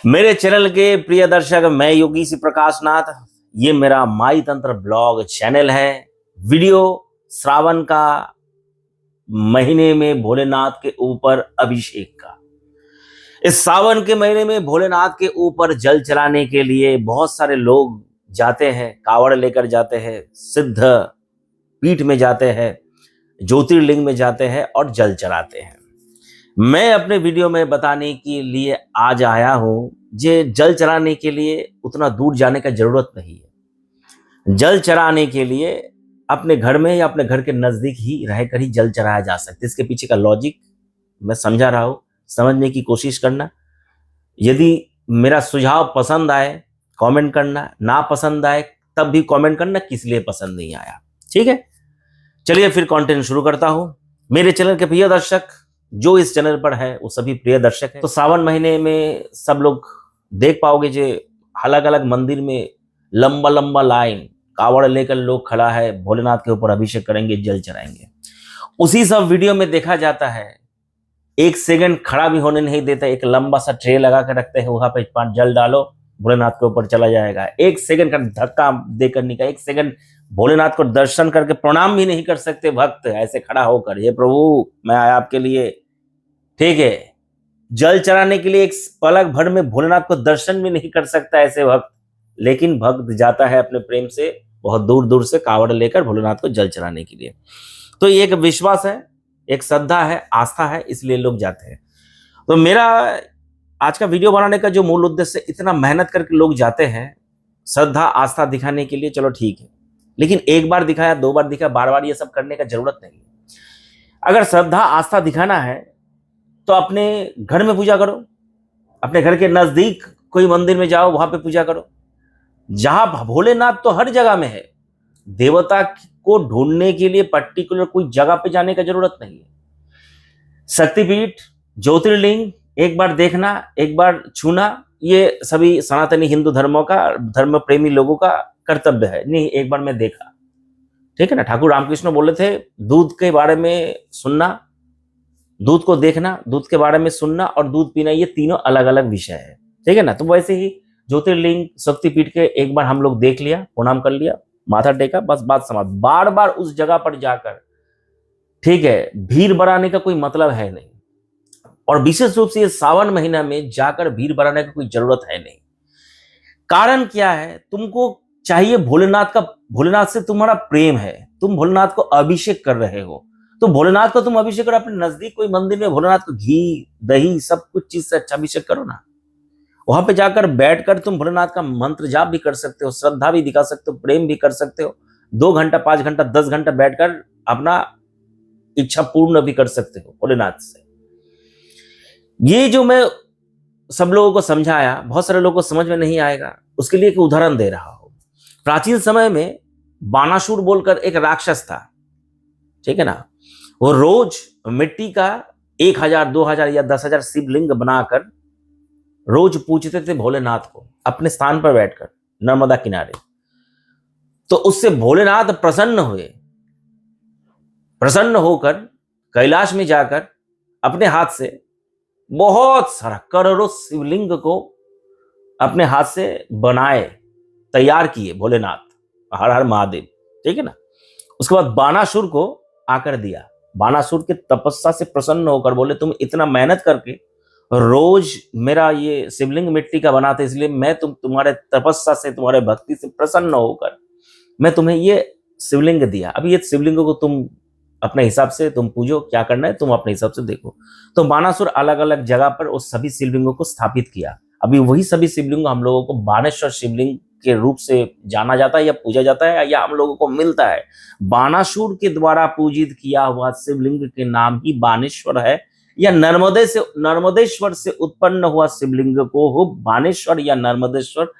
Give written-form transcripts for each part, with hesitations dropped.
मेरे चैनल के प्रिय दर्शक, मैं योगी श्री प्रकाश नाथ। ये मेरा माई तंत्र ब्लॉग चैनल है। वीडियो श्रावण का महीने में भोलेनाथ के ऊपर अभिषेक का। इस सावन के महीने में भोलेनाथ के ऊपर जल चढ़ाने के लिए बहुत सारे लोग जाते हैं, कावड़ लेकर जाते हैं, सिद्ध पीठ में जाते हैं, ज्योतिर्लिंग में जाते हैं और जल चढ़ाते हैं। मैं अपने वीडियो में बताने के लिए आज आया हूं, जे जल चढ़ाने के लिए उतना दूर जाने का जरूरत नहीं है। जल चढ़ाने के लिए अपने घर में या अपने घर के नजदीक ही रहकर ही जल चढ़ाया जा सकता है। इसके पीछे का लॉजिक मैं समझा रहा हूं, समझने की कोशिश करना। यदि मेरा सुझाव पसंद आए कमेंट करना, ना पसंद आए तब भी कमेंट करना किस लिए पसंद नहीं आया। ठीक है, चलिए फिर कंटेंट शुरू करता हूं। मेरे चैनल के प्रिय दर्शक जो इस चैनल पर है वो सभी प्रिय दर्शक है। तो सावन महीने में सब लोग देख पाओगे जे अलग अलग मंदिर में लंबा लंबा लाइन कावड़ लेकर लोग खड़ा है, भोलेनाथ के ऊपर अभिषेक करेंगे, जल चढ़ाएंगे। उसी सब वीडियो में देखा जाता है एक सेकंड खड़ा भी होने नहीं देता, एक लंबा सा ट्रे लगा कर रखते हैं, वहां पे 5 जल डालो, भोलेनाथ के ऊपर चला जाएगा। एक सेकंड का धक्का देकर निकल, एक सेकंड भोलेनाथ को दर्शन करके प्रणाम भी नहीं कर सकते भक्त ऐसे खड़ा होकर, हे प्रभु मैं आया आपके लिए। ठीक है, जल चढ़ाने के लिए एक पलक भर में भोलेनाथ को दर्शन भी नहीं कर सकता ऐसे भक्त, लेकिन भक्त जाता है अपने प्रेम से बहुत दूर दूर से कावड़ लेकर भोलेनाथ को जल चढ़ाने के लिए। तो ये एक विश्वास है, एक श्रद्धा है, आस्था है, इसलिए लोग जाते हैं। तो मेरा आज का वीडियो बनाने का जो मूल उद्देश्य, इतना मेहनत करके लोग जाते हैं श्रद्धा आस्था दिखाने के लिए, चलो ठीक है, लेकिन एक बार दिखाया, 2 बार दिखाया, बार बार ये सब करने का जरूरत नहीं है। अगर श्रद्धा आस्था दिखाना है तो अपने घर में पूजा करो, अपने घर के नजदीक कोई मंदिर में जाओ, वहां पे पूजा करो। जहां भोलेनाथ तो हर जगह में है, देवता को ढूंढने के लिए पर्टिकुलर कोई जगह पे जाने का जरूरत नहीं है। शक्तिपीठ, ज्योतिर्लिंग एक बार देखना, एक बार छूना, ये सभी सनातनी हिंदू धर्मों का, धर्म प्रेमी लोगों का कर्तव्य है। नहीं, एक बार मैं देखा, ठीक है ना। ठाकुर रामकृष्ण बोले थे दूध के बारे में सुनना, दूध को देखना, दूध के बारे में सुनना और दूध पीना, ये तीनों अलग अलग विषय है। ठीक है ना। तो वैसे ही ज्योतिर्लिंग शक्तिपीठ के एक बार हम लोग देख लिया, प्रणाम कर लिया, माथा टेका, बस बात समाप्त। बार बार उस जगह पर जाकर, ठीक है, भीड़ बढ़ाने का कोई मतलब है नहीं, और विशेष रूप से ये सावन महीना में जाकर भीड़ बढ़ाने की कोई जरूरत है नहीं। कारण क्या है, तुमको चाहिए भोलेनाथ का, भोलेनाथ से तुम्हारा प्रेम है, तुम भोलेनाथ को अभिषेक कर रहे हो, तो भोलेनाथ को तुम अभिषेक करो। अपने नजदीक कोई मंदिर में भोलेनाथ को घी दही सब कुछ चीज से अच्छा अभिषेक करो ना। वहां पे जाकर बैठकर तुम भोलेनाथ का मंत्र जाप भी कर सकते हो, श्रद्धा भी दिखा सकते हो, प्रेम भी कर सकते हो। 2 घंटा 5 घंटा 10 घंटा बैठकर अपना इच्छा पूर्ण भी कर सकते हो भोलेनाथ से। ये जो मैं सब लोगों को समझाया, बहुत सारे लोगों को समझ में नहीं आएगा, उसके लिए एक उदाहरण दे रहा हूं। प्राचीन समय में बानासुर बोलकर एक राक्षस था, ठीक है ना। वो रोज मिट्टी का 1000 2000 या 10,000 शिवलिंग बनाकर रोज पूजते थे भोलेनाथ को अपने स्थान पर बैठकर नर्मदा किनारे। तो उससे भोलेनाथ प्रसन्न हुए, प्रसन्न होकर कैलाश में जाकर अपने हाथ से बहुत सारा करोड़ों शिवलिंग को अपने हाथ से बनाए, तैयार किए भोलेनाथ, हर हर महादेव, ठीक है ना। उसके बाद बानासुर को आकर दिया। बानासुर के तपस्या से प्रसन्न होकर बोले तुम इतना मेहनत करके रोज मेरा ये शिवलिंग मिट्टी का बनाते, इसलिए मैं तुम्हारे तपस्या से, तुम्हारे भक्ति से प्रसन्न होकर मैं तुम्हें ये शिवलिंग दिया। अभी ये शिवलिंग को तुम अपने हिसाब से तुम पूजो, क्या करना है तुम अपने हिसाब से देखो। तो बानासुर अलग अलग जगह पर उस सभी शिवलिंगों को स्थापित किया। अभी वही सभी शिवलिंग हम लोगों को बानेश्वर शिवलिंग के रूप से जाना जाता है या पूजा जाता है, या हम लोगों को मिलता है। बानासुर के द्वारा पूजित किया हुआ शिवलिंग के नाम ही बानेश्वर है, या नर्मदेश्वर से उत्पन्न हुआ शिवलिंग को हो बानेश्वर या नर्मदेश्वर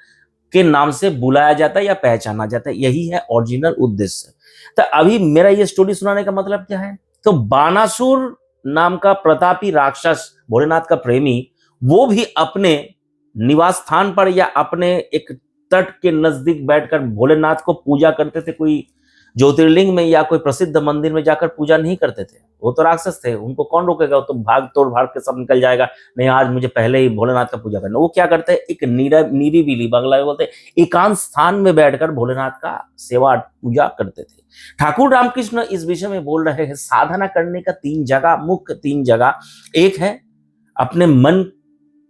के नाम से बुलाया जाता है या पहचाना जाता है। यही है ओरिजिनल उद्देश्य। तो अभी मेरा ये स्टोरी सुनाने का मतलब क्या है, तो बानासुर नाम का प्रतापी राक्षस, भोलेनाथ का प्रेमी, वो भी अपने निवास स्थान पर या अपने एक तट के नजदीक बैठकर भोलेनाथ को पूजा करते थे। कोई ज्योतिर्लिंग में या कोई प्रसिद्ध मंदिर में जाकर पूजा नहीं करते थे। वो तो राक्षस थे, उनको कौन रोकेगा, वो तो भाग तोड़ भाग के सब निकल जाएगा, नहीं आज मुझे पहले ही भोलेनाथ का पूजा करना। वो क्या करते हैं, एक निरीबिली, बांग्ला में बोलते हैं एकांत स्थान में बैठकर भोलेनाथ का सेवा पूजा करते थे। ठाकुर रामकृष्ण इस विषय में बोल रहे हैं, साधना करने का 3 जगह, मुख्य 3 जगह, एक है अपने मन,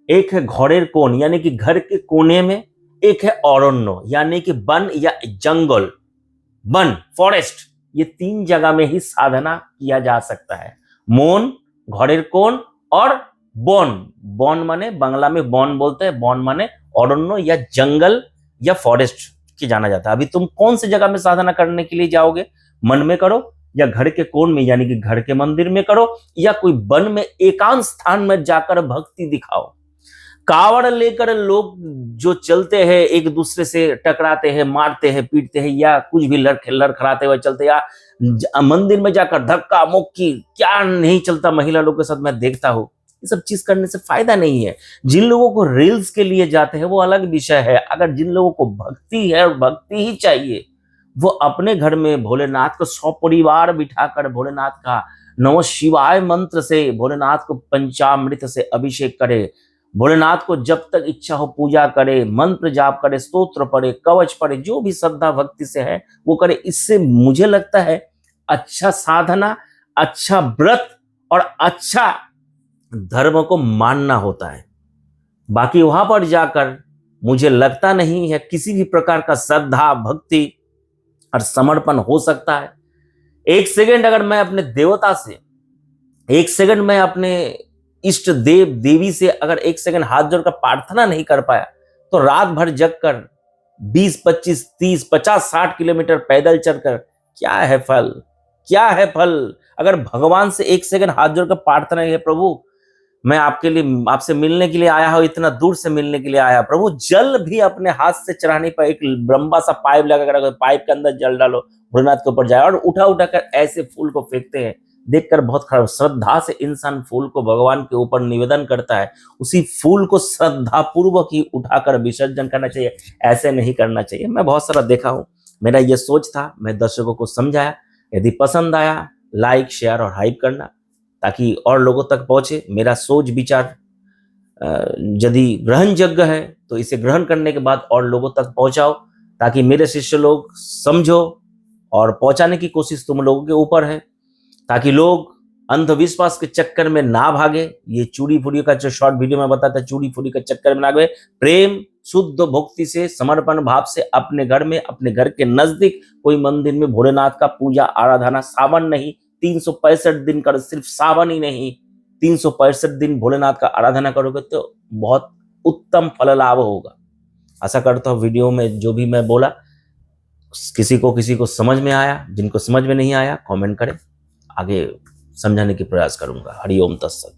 एक है घोड़ेर कोण यानी कि घर के कोने में, एक है अरण्य यानी कि वन या जंगल, वन फॉरेस्ट, ये 3 जगह में ही साधना किया जा सकता है। मौन, घोड़ेर कोण और वन। वन माने बांग्ला में वन बोलते हैं, वन माने अरण्य या जंगल या फॉरेस्ट की जाना जाता है। अभी तुम कौन सी जगह में साधना करने के लिए जाओगे, मन में करो या घर के कोण में यानी कि घर के मंदिर में करो, या कोई वन में एकांत स्थान में जाकर भक्ति दिखाओ। कावड़ लेकर लोग जो चलते हैं, एक दूसरे से टकराते हैं, मारते हैं, पीटते हैं, या कुछ भी लड़खड़ाते हुए चलते, या मंदिर में जाकर धक्का मुक्की क्या नहीं चलता महिला लोग के साथ, मैं देखता हूँ। ये सब चीज करने से फायदा नहीं है। जिन लोगों को रील्स के लिए जाते हैं वो अलग विषय है। अगर जिन लोगों को भक्ति है और भक्ति ही चाहिए, वो अपने घर में भोलेनाथ को सपरिवार बिठाकर भोलेनाथ का नमः शिवाय मंत्र से भोलेनाथ को पंचामृत से अभिषेक करे, भोलेनाथ को जब तक इच्छा हो पूजा करे, मंत्र जाप करे, स्तोत्र पढ़े, कवच पढ़े, जो भी श्रद्धा भक्ति से है वो करे। इससे मुझे लगता है अच्छा साधना, अच्छा व्रत और अच्छा धर्म को मानना होता है। बाकी वहां पर जाकर मुझे लगता नहीं है किसी भी प्रकार का श्रद्धा भक्ति और समर्पण हो सकता है। 1 सेकंड अगर मैं अपने देवता से, 1 सेकंड मैं अपने इष्ट देव देवी से अगर 1 सेकंड हाथ जोड़कर प्रार्थना नहीं कर पाया, तो रात भर जगकर 20, 25, 30, 50, 60 किलोमीटर पैदल चलकर क्या है फल, क्या है फल। अगर भगवान से 1 सेकंड हाथ जोड़कर प्रार्थना है, प्रभु मैं आपके लिए, आपसे मिलने के लिए आया हूं, इतना दूर से मिलने के लिए आया, प्रभु जल भी अपने हाथ से चढ़ाने पर एक लंबा सा पाइप लगाकर पाइप के अंदर जल डालो, भोलेनाथ के ऊपर जाए, और उठा उठा कर ऐसे फूल को फेंकते हैं, देखकर बहुत खराब। श्रद्धा से इंसान फूल को भगवान के ऊपर निवेदन करता है, उसी फूल को श्रद्धा पूर्वक ही उठाकर विसर्जन करना चाहिए, ऐसे नहीं करना चाहिए। मैं बहुत सारा देखा हूं, मेरा ये सोच था, मैं दर्शकों को समझाया। यदि पसंद आया लाइक शेयर और हाइप करना, ताकि और लोगों तक पहुंचे। मेरा सोच विचार यदि ग्रहण योग्य है तो इसे ग्रहण करने के बाद और लोगों तक पहुंचाओ, ताकि मेरे शिष्य लोग समझो, और पहुंचाने की कोशिश तुम लोगों के ऊपर है, ताकि लोग अंधविश्वास के चक्कर में ना भागे। ये चूड़ी फूड़ी का जो शॉर्ट वीडियो में बताता, चूड़ी फूड़ी के चक्कर में ना भागे। प्रेम शुद्ध भक्ति से, समर्पण भाव से अपने घर में, अपने घर के नजदीक कोई मंदिर में भोलेनाथ का पूजा आराधना, सावन नहीं 365 दिन कर, सिर्फ सावन ही नहीं 365 दिन भोलेनाथ का आराधना करोगे तो बहुत उत्तम फल लाभ होगा। आशा करता हूँ वीडियो में जो भी मैं बोला किसी को समझ में आया। जिनको समझ में नहीं आया कमेंट करें, आगे समझाने की प्रयास करूंगा। हरि ओम तत्सत।